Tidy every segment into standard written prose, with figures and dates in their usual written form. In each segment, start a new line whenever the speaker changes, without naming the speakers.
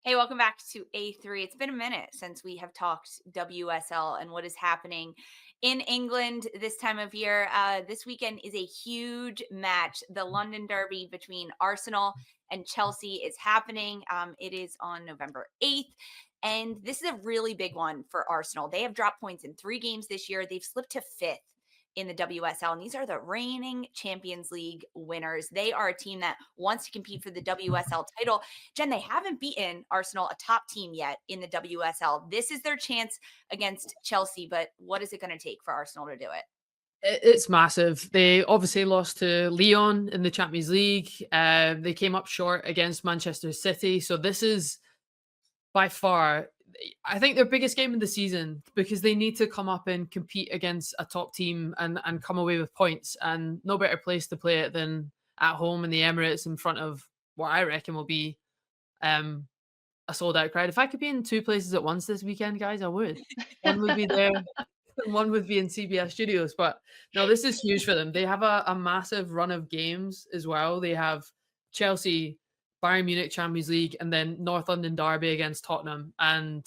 Hey, welcome back to A3. It's been a minute since we have talked WSL and what is happening in England this time of year. This weekend is a huge match. The London Derby between Arsenal and Chelsea is happening. It is on November 8th. And this is a really big one for Arsenal. They have dropped points in 3 games this year. They've slipped to fifth in the WSL. And these are the reigning Champions League winners. They are a team that wants to compete for the WSL title. Jen, they haven't beaten Arsenal, a top team, yet in the WSL. This is their chance against Chelsea, but what is it going to take for Arsenal to do it?
It's massive. They obviously lost to Lyon in the Champions League. They came up short against Manchester City. So this is by far, I think, their biggest game of the season because they need to come up and compete against a top team and come away with points. And no better place to play it than at home in the Emirates in front of what I reckon will be um, a sold out crowd. If I could be in two places at once this weekend, guys, I would. One would be there and one would be in CBS Studios. But no, this is huge for them. They have a massive run of games as well. They have Chelsea, Bayern Munich Champions League, and then North London Derby against Tottenham. And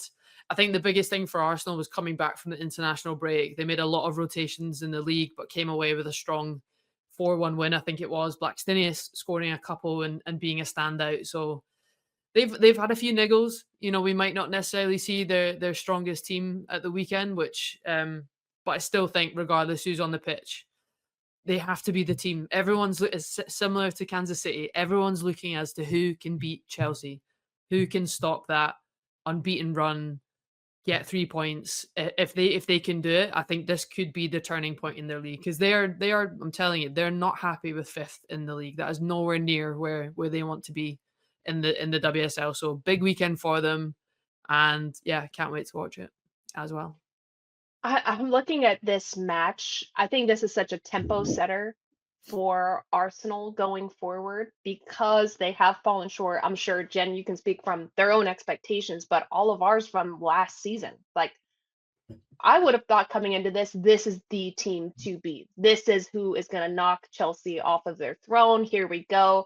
I think the biggest thing for Arsenal was coming back from the international break. They made a lot of rotations in the league, but came away with a strong 4-1 win. I think it was Blackstenius scoring a couple and being a standout. So they've had a few niggles. You know, we might not necessarily see their strongest team at the weekend, which but I still think regardless who's on the pitch, they have to be the team. It's similar to Kansas City. Everyone's looking as to who can beat Chelsea, who can stop that unbeaten run, get 3 points. If they can do it, I think this could be the turning point in their league because they are. I'm telling you, they're not happy with fifth in the league. That is nowhere near where they want to be in the WSL. So big weekend for them, and yeah, can't wait to watch it as well.
I'm looking at this match. I think this is such a tempo setter for Arsenal going forward because they have fallen short. I'm sure, Jen, you can speak from their own expectations, but all of ours from last season. Like, I would have thought coming into this is the team to beat. This is who is going to knock Chelsea off of their throne. Here we go.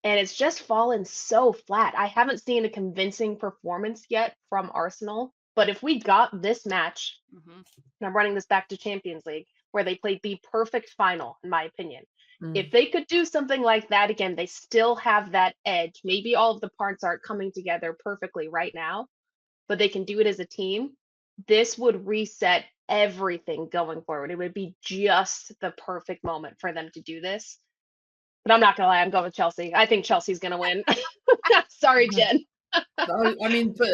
And it's just fallen so flat. I haven't seen a convincing performance yet from Arsenal. But if we got this match,
Mhm.
and I'm running this back to Champions League, where they played the perfect final, in my opinion. If
Mm.
they could do something like that again, they still have that edge. Maybe all of the parts aren't coming together perfectly right now, but they can do it as a team. This would reset everything going forward. It would be just the perfect moment for them to do this. But I'm not gonna lie, I'm going with Chelsea. I think Chelsea's gonna win. Sorry, Jen.
I mean, but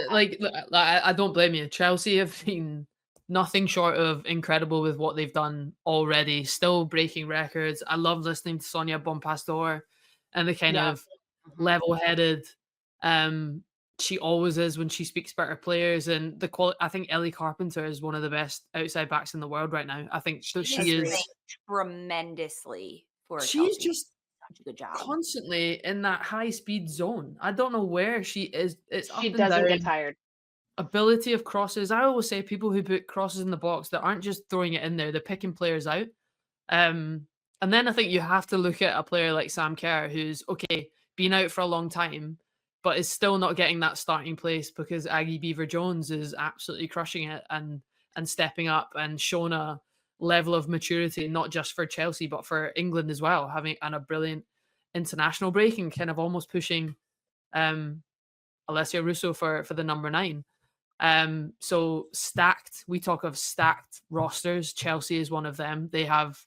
I don't blame you. Chelsea have been nothing short of incredible with what they've done already. Still breaking records. I love listening to Sonia Bonpastor and the kind
Yeah.
of
Mhm.
level-headed um she always is when she speaks about her players and the quality. I think Ellie Carpenter is one of the best outside backs in the world right now. I think
She is
she
Agreed.
playing
is.
tremendously for
She's
Chelsea.
just
Such a good job.
constantly in that high speed zone. I don't know where she is. It's
She
up and
doesn't get
down.
tired.
Ability of crosses. I always say people who put crosses in the box that aren't just throwing it in there, they're picking players out. Um, and then I think you have to look at a player like Sam Kerr, who's okay, been out for a long time, but is still not getting that starting place because Aggie Beaver Jones is absolutely crushing it and stepping up and showing a level of maturity, not just for Chelsea, but for England as well, having and a brilliant international break and kind of almost pushing um Alessia Russo for the number nine. So stacked. We talk of stacked rosters. Chelsea is one of them. They have,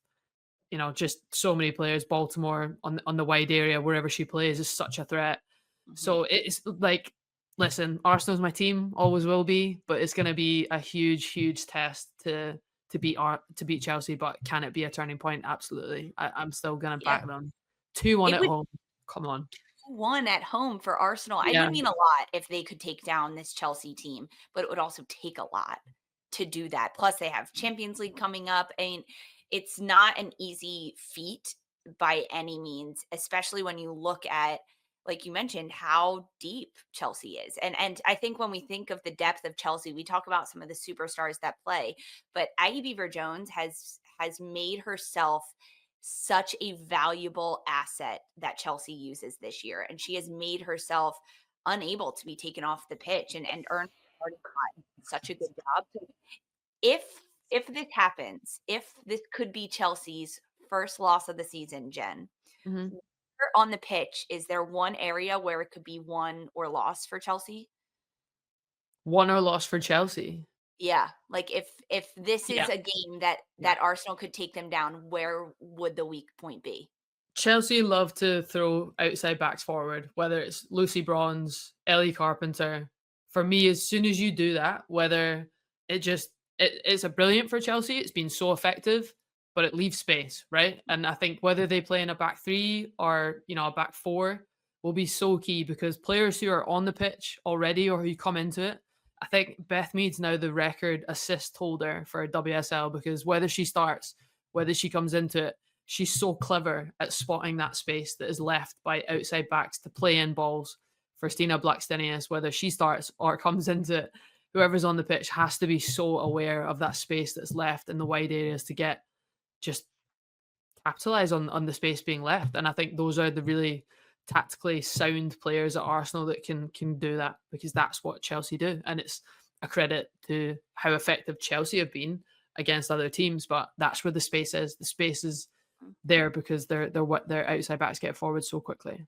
just so many players. Baltimore on the wide area, wherever she plays, is such a threat.
Mhm.
So it's like, listen, Arsenal's my team, always will be, but it's going to be a huge, huge test to beat Chelsea. But can it be a turning point? Absolutely. I'm still going to
Yeah.
back them. 2-1
It
at
would
home. Come on.
one at home for Arsenal. It
Yeah.
would mean a lot if they could take down this Chelsea team, but it would also take a lot to do that. Plus, they have Champions League coming up. I mean, it's not an easy feat by any means, especially when you look at, like you mentioned, how deep Chelsea is. And I think when we think of the depth of Chelsea, we talk about some of the superstars that play, but Aggie Beaver Jones has made herself such a valuable asset that Chelsea uses this year. And she has made herself unable to be taken off the pitch, and Ern already done such a good job. So if this happens, if this could be Chelsea's first loss of the season, Jen,
Mhm.
on the pitch, is there one area where it could be won or lost for Chelsea?
Won or lost for Chelsea?
Yeah, like if this is
Yeah.
a game that
Yeah.
Arsenal could take them down, where would the weak point be?
Chelsea love to throw outside backs forward, whether it's Lucy Bronze, Ellie Carpenter. For me, as soon as you do that, whether it's a brilliant for Chelsea, it's been so effective, but it leaves space, right? And I think whether they play in a back three or a back four will be so key because players who are on the pitch already or who come into it, I think Beth Mead's now the record assist holder for WSL because whether she starts, whether she comes into it, she's so clever at spotting that space that is left by outside backs to play in balls for Stina Blackstenius, whether she starts or comes into it. Whoever's on the pitch has to be so aware of that space that's left in the wide areas to get just capitalize on the space being left. And I think those are the really tactically sound players at Arsenal that can do that because that's what Chelsea do. And it's a credit to how effective Chelsea have been against other teams. But that's where the space is. The space is there because their outside backs get forward so quickly.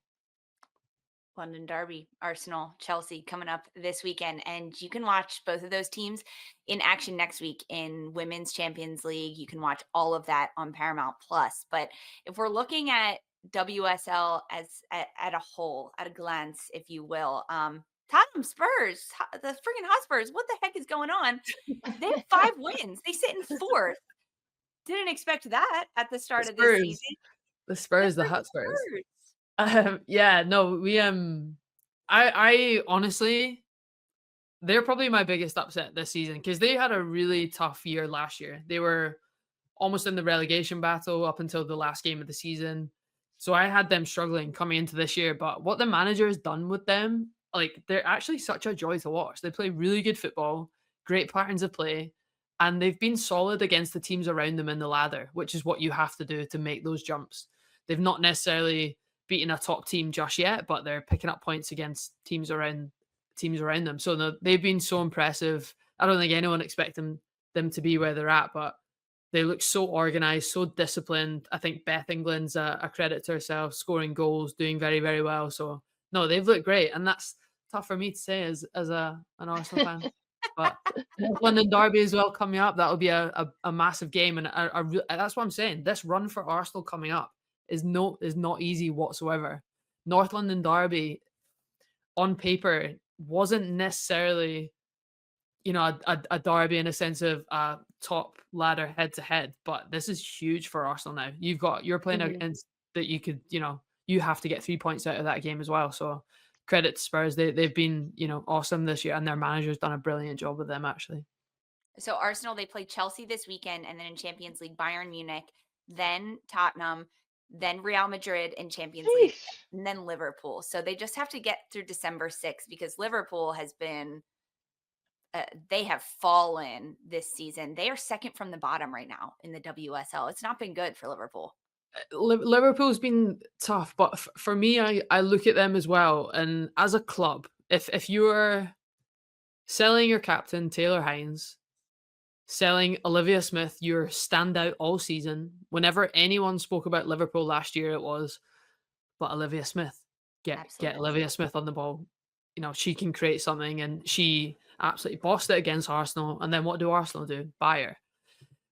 London Derby, Arsenal, Chelsea coming up this weekend. And you can watch both of those teams in action next week in Women's Champions League. You can watch all of that on Paramount Plus. But if we're looking at WSL as at a whole, at a glance, if you will, Tottenham Spurs, the freaking Hotspurs, what the heck is going on? They have 5 wins. They sit in 4th. Didn't expect that at the start of this season.
The Spurs, the
freaking
Hotspurs.
Spurs.
Yeah, no, we I honestly, they're probably my biggest upset this season because they had a really tough year last year. They were almost in the relegation battle up until the last game of the season. So I had them struggling coming into this year, but what the manager has done with them, like they're actually such a joy to watch. They play really good football, great patterns of play, and they've been solid against the teams around them in the ladder, which is what you have to do to make those jumps. They've not necessarily beaten a top team just yet, but they're picking up points against teams around them. So they've been so impressive. I don't think anyone expected them to be where they're at, but they look so organized, so disciplined. I think Beth England's a credit to herself, scoring goals, doing very, very well. So no, they've looked great, and that's tough for me to say as an Arsenal fan. But London Derby as well coming up. That'll be a massive game, and that's what I'm saying. This run for Arsenal coming up is not easy whatsoever. North London Derby on paper wasn't necessarily a derby in a sense of top ladder head to head, but this is huge for Arsenal now. You're playing against that you could you have to get 3 points out of that game as well. So credit to Spurs, they've been awesome this year, and their manager's done a brilliant job with them actually.
So Arsenal, they play Chelsea this weekend, and then in Champions League, Bayern Munich, then Tottenham, then Real Madrid in Champions League, and then Liverpool. So they just have to get through December 6th because Liverpool has been they have fallen this season. They are second from the bottom right now in the WSL. It's not been good for Liverpool.
Liverpool's been tough, but for me, I look at them as well. And as a club, if you were selling your captain, Taylor Hines, selling Olivia Smith, your standout all season, whenever anyone spoke about Liverpool last year, it was, but Olivia Smith, get Olivia Smith on the ball. She can create something, and she absolutely bossed it against Arsenal. And then what do Arsenal do? Buy her.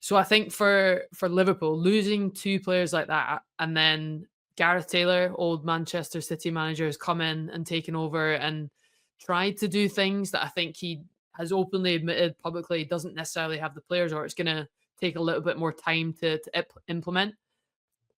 So I think for Liverpool, losing 2 players like that, and then Gareth Taylor, old Manchester City manager, has come in and taken over and tried to do things that I think he has openly admitted publicly doesn't necessarily have the players, or it's going to take a little bit more time to implement.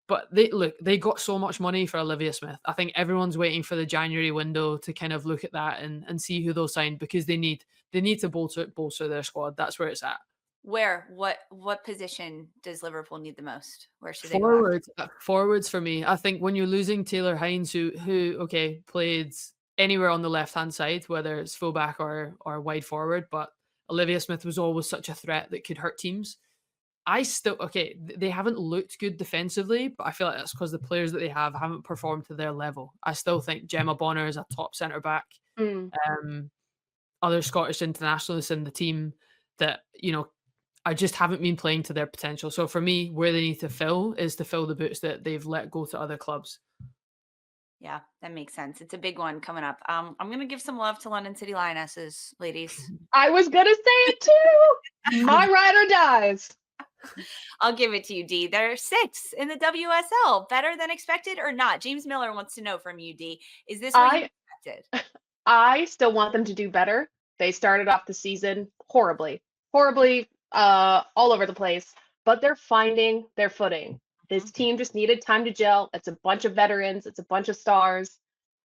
But they got so much money for Olivia Smith. I think everyone's waiting for the January window to kind of look at that and see who they'll sign because they need to bolster their squad. That's where it's at.
What position does Liverpool need the most? Where should they go?
Forwards for me. I think when you're losing Taylor Hines, who played anywhere on the left hand side, whether it's fullback or wide forward, but Olivia Smith was always such a threat that could hurt teams. They haven't looked good defensively, but I feel like that's because the players that they haven't performed to their level. I still think Gemma Bonner is a top centre back.
Mm.
Other Scottish internationalists in the team that, I just haven't been playing to their potential. So for me, where they need to fill is to fill the boots that they've let go to other clubs.
Yeah, that makes sense. It's a big one coming up. I'm going to give some love to London City Lionesses, ladies.
I was gonna say it too. My ride or dies.
I'll give it to you, D. They're 6th in the WSL. Better than expected or not? James Miller wants to know from you, D. Is this what you expected?
I still want them to do better. They started off the season horribly, all over the place, but they're finding their footing. This team just needed time to gel. It's a bunch of veterans, it's a bunch of stars.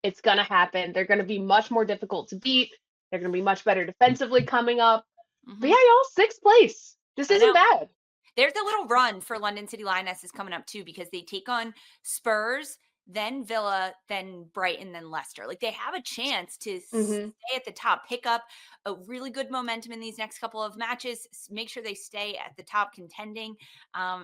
It's going to happen. They're going to be much more difficult to beat. They're going to be much better defensively coming up. But yeah, y'all, 6th place. This isn't bad.
There's a little run for London City Lionesses coming up too, because they take on Spurs, then Villa, then Brighton, then Leicester. Like, they have a chance to stay at the top, pick up a really good momentum in these next couple of matches, make sure they stay at the top contending.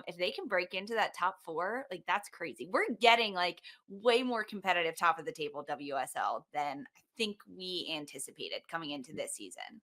If they can break into that top 4, like, that's crazy. We're getting like way more competitive top of the table WSL than I think we anticipated coming into this season.